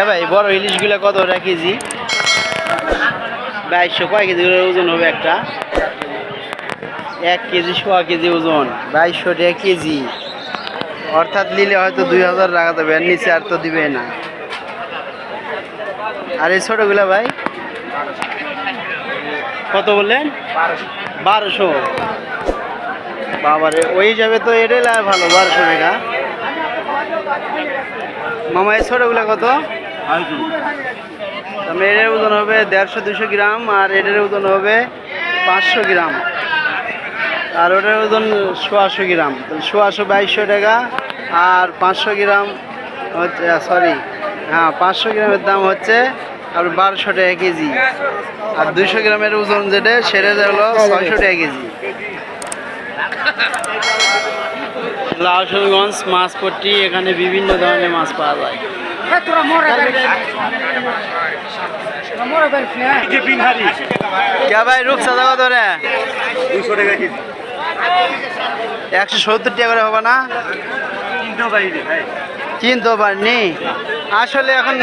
ভাই বড় ইলিশগুলো কত টাকা কেজি? 2200। কয় কেজি করে ওজন হবে একটা? 1 কেজি 100 কেজি ওজন, 2200 টাকা কেজি। অর্থাৎ নিলে হয়তো 2000 টাকা দেবে, এর নিচে আর তো দিবে না। আর এই ছোটগুলা ভাই কত বললেন? 1200। বাবারে, ওই যাবে তো এটাই লাগে ভালো, 1200 টাকা। মামা এই ছোটগুলা কত? এটার ওজন হবে 150-200 গ্রাম, আর এটার ওজন হবে 500 গ্রাম, আর ওটার ওজন 100 গ্রাম। 100 2200 টাকা, আর 500 গ্রাম হচ্ছে, সরি হ্যাঁ 500 গ্রামের দাম হচ্ছে আর 1200 টাকা কেজি। আর 200 গ্রামের ওজন যেটা সেটা হলো 600 টাকা কেজি। লাউসনগঞ্জ মাছপট্টি, এখানে বিভিন্ন ধরনের মাছ পাওয়া যায়। ভাই রূপচাঁদা কত রে? 200 টাকা কেজি। 170 টাকা করে হবে না? চিনতে পারিনি আসলে। এখন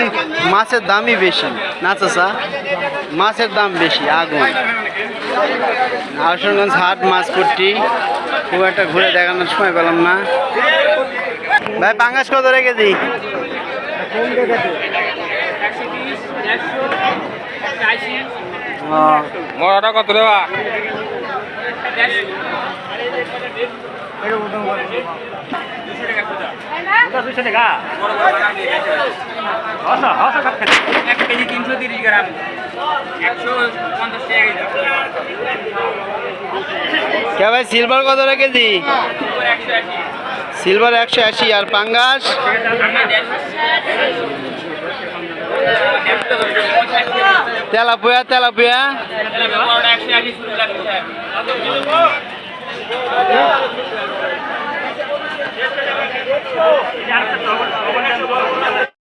মাছের দামই বেশি না চাচা, মাছের দাম বেশি আগুন। লাউসনগঞ্জ হাট মাছপট্টি খুব একটা ঘুরে দেখানোর সময় পেলাম না। ভাই পাঙ্গাস কত রে কেজি? মরাটা কত দেওয়া? কে ভাই সিলভার কত রে কেজি? সিলভার 180। আর পাঙ্গাস? তেলাপুয়া? তেলাপুয়া